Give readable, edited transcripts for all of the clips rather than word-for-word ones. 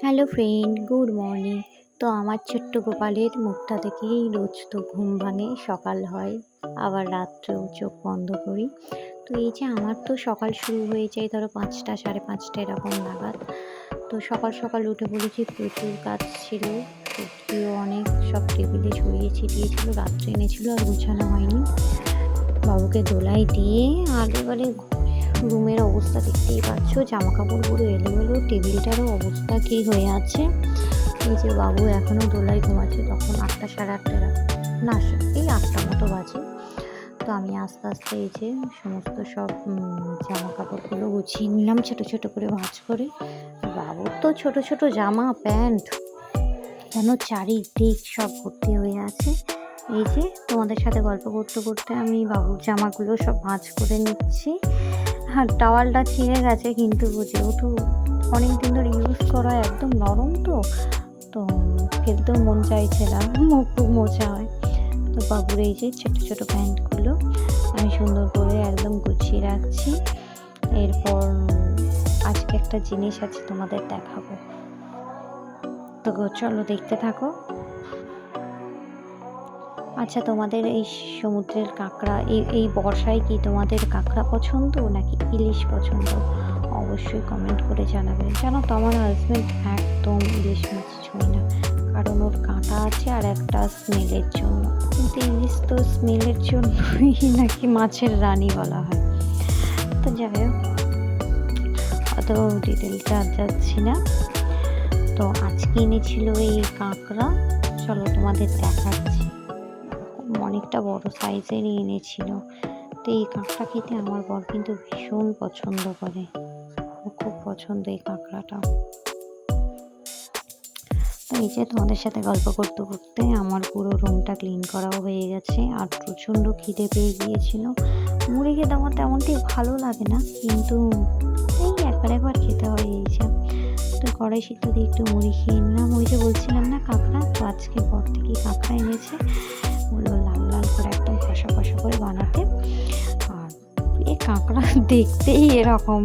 Hello friend, good morning. তো আমার ছোট্ট গোপালের মুখটা থেকেই রোজ তো ঘুম ভাঙে, সকাল হয়, আবার রাত্রেও চোখ বন্ধ করি। তো এই যে আমার তো সকাল শুরু হয়ে যায় ধরো ৫টা, ৫:৩০ এরকম নাগাদ। তো সকাল সকাল উঠে পড়েছি, প্রচুর কাজ ছিল, সবজিও অনেক, সব টেবিলে ছড়িয়ে ছিটিয়েছিল, রাত্রে এনেছিল আর গুছানো হয়নি। বাবুকে দোলাই দিয়ে আর এবারে রুমের অবস্থা দেখতেই পাচ্ছ, জামা কাপড় পুরো এলোমেলো, টেবিলটারও অবস্থা কী হয়ে আছে। এই যে বাবু এখনও দোলায় ঘুমাচ্ছে, তখন ৮টা, সাড়ে ৮টা না, এই ৮টা মতো বাজে। তো আমি আস্তে আস্তে এই যে সমস্ত সব জামা কাপড়গুলো গুছিয়ে নিলাম ছোটো ছোটো করে ভাঁজ করে। বাবুর তো ছোটো ছোটো জামা প্যান্ট যেন চারিদিক সব ভর্তি হয়ে আছে। এই যে তোমাদের সাথে গল্প করতে করতে আমি বাবুর জামাগুলো সব ভাঁজ করে নিচ্ছি। হ্যাঁ, টাওয়ালটা ছিঁড়ে গেছে, কিন্তু যেহেতু অনেক দিন ধরে ইউজ করা, একদম নরম তো তো ফেলতেও মন চাইছে না, মুখ টুক মোছা হয়। তো বাবুর এই যে ছোটো ছোটো প্যান্টগুলো আমি সুন্দর করে একদম গুছিয়ে রাখছি। এরপর আজকে একটা জিনিস আছে তোমাদের দেখাবো, তো চলো দেখতে থাকো। আচ্ছা, তোমাদের এই সমুদ্রের কাঁকড়া, এই বর্ষায় কি তোমাদের কাঁকড়া পছন্দ নাকি ইলিশ পছন্দ? অবশ্যই কমেন্ট করে জানাবেন। জানো তো আমার হাজব্যান্ড একদম ইলিশ মাছ ছুঁয় না, কারণ ওর কাঁটা আছে আর একটা স্মেলের জন্য। কিন্তু ইলিশ তো স্মেলের জন্যই নাকি মাছের রানী বলা হয়। তো যাই হোক, অত ডিটেলসে আর যাচ্ছি না। তো আজকে এনেছিল এই কাঁকড়া, চলো তোমাদের দেখাচ্ছি। অনেকটা বড় সাইজেরই এনেছিল। তো এই কাঁকড়া খেতে আমার বর কিন্তু ভীষণ পছন্দ করে, ওর খুব পছন্দ এই কাঁকড়াটা। তো এই যে তোমাদের সাথে গল্প করতে করতে আমার পুরো রুমটা ক্লিন করাও হয়ে গেছে, আর প্রচণ্ড খিদে পেয়ে গিয়েছিল। মুড়ি খেতে আমার তেমনটি ভালো লাগে না, কিন্তু এই একবার একবার খেতে হয় এই যে। তো কড়াই সিদ্ধ দিয়ে একটু মুড়ি খেয়ে নিলাম। ওই যে বলছিলাম না কাঁকড়া, তো আজকে বর থেকে কাঁকড়া এনেছে, বললো লাল লাল করে একদম কষা কষা করে বানাতে। আর এই কাঁকড়া দেখতেই এরকম,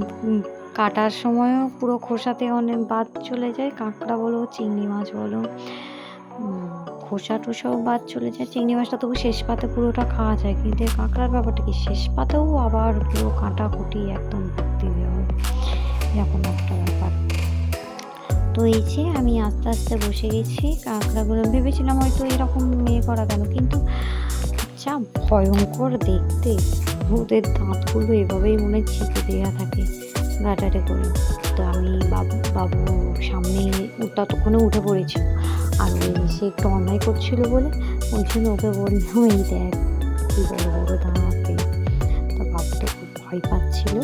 কাটার সময়ও পুরো খোসাতে অনেক বাদ চলে যায়, কাঁকড়া বলো চিংড়ি মাছ বলো, খোসা টোসাও বাদ চলে যায়। চিংড়ি মাছটা তবু শেষ পাতে পুরোটা খাওয়া যায়, কিন্তু এই কাঁকড়ার ব্যাপারটা কি, শেষ পাতেও আবার পুরো কাঁটা কুটি একদম ভর্তি হয়ে হয়, এরকম একটা ব্যাপার। তো এই যে আমি আস্তে আস্তে বসে গেছি, কাঁকড়াগুলো ভেবেছিলাম হয়তো এরকম করা কেন, কিন্তু যা ভয়ঙ্কর দেখতে, ওদের দাঁতগুলো এভাবেই মনে চিপে দেওয়া থাকে গাটারে করে। তো আমি বাবু সামনে ততক্ষণে উঠে পড়েছিল, আর ওই সে একটু অন্যায় করছিল বলে ওই জন্য ওকে বললাম এই দেখ কী বড় বড় দাঁত। তো বাবু তো খুব ভয় পাচ্ছিল।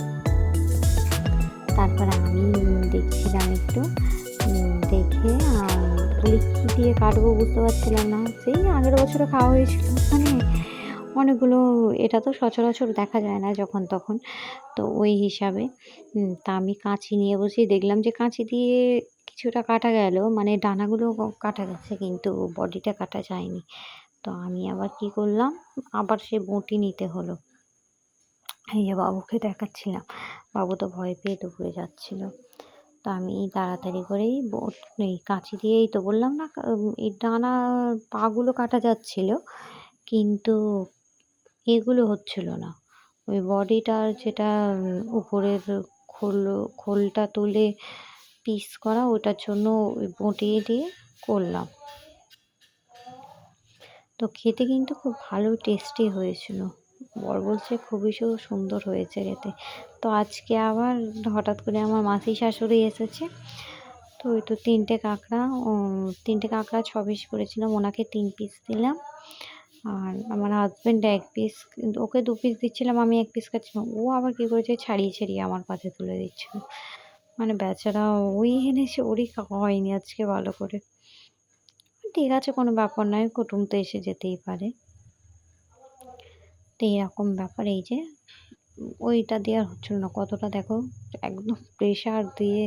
তারপরে আমি দেখছিলাম একটু, দেখে বলি কী দিয়ে কাটবো বুঝতে পারছিলাম না। সেই আগের বছরে খাওয়া হয়েছিল, মানে অনেকগুলো, এটা তো সচরাচর দেখা যায় না যখন তখন, তো ওই হিসাবে তা আমি কাঁচি নিয়ে বসি, দেখলাম যে কাঁচি দিয়ে কিছুটা কাটা গেল, মানে ডানাগুলো কাটা গেছে, কিন্তু বডিটা কাটা যায়নি। তো আমি আবার কি করলাম, আবার সে বঁটি নিতে হলো। এই যে বাবুকে দেখাচ্ছিলাম, বাবু তো ভয় পেয়ে দৌড়ে যাচ্ছিল। তো আমি তাড়াতাড়ি করেই এই কাঁচি দিয়েই, তো বললাম না এই ডানা পাগুলো কাটা যাচ্ছিল, কিন্তু এগুলো হচ্ছিল না। ওই বডিটার যেটা উপরের খোলটা তুলে পিস করা, ওটার জন্য ওই বটিয়ে দিয়ে করলাম। তো খেতে কিন্তু খুব ভালো টেস্টি হয়েছিল, বর বলছে খুবই সুন্দর হয়েছে খেতে। তো আজকে আবার হঠাৎ করে আমার মাসি শাশুড়ি এসেছে, তো ওই তো তিনটে কাঁকড়া 6 পিস করেছিলাম, ওনাকে 3 পিস দিলাম, আর আমার হাজব্যান্ড 1 পিস, কিন্তু ওকে 2 পিস দিচ্ছিলাম, আমি 1 পিস খাচ্ছিলাম, ও আবার কী করেছে ছাড়িয়ে ছাড়িয়ে আমার কাছে তুলে দিচ্ছিল। মানে বেচারা, ওই এনেছে, ওরই খাওয়া হয়নি আজকে ভালো করে। ঠিক আছে, কোনো ব্যাপার নয়, কুটুম তো এসে যেতেই পারে। তো এরকম ব্যাপার। এই যে ওইটা দিয়ে আর হচ্ছিল না, কতটা দেখো, একদম প্রেশার দিয়ে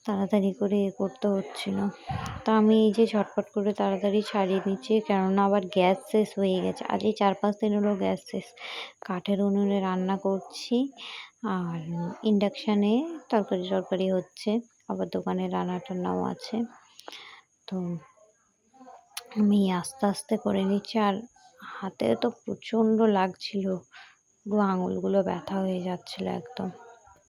তাড়াতাড়ি করে করতে হচ্ছিল। তা আমি এই যে ঝটপট করে তাড়াতাড়ি ছাড়িয়ে নিচ্ছি, কেননা আবার গ্যাস শেষ হয়ে গেছে, আজ এই 4-5 দিন হলো গ্যাস শেষ। কাঠের উনুনে রান্না করছি, আর ইন্ডাকশানে তরকারি হচ্ছে। আবার দোকানে রান্না টান্নাও আছে। তো আমি আস্তে আস্তে করে নিচ্ছি, আর হাতে তো প্রচণ্ড লাগছিল, পুরো আঙুলগুলো ব্যথা হয়ে যাচ্ছিল একদম।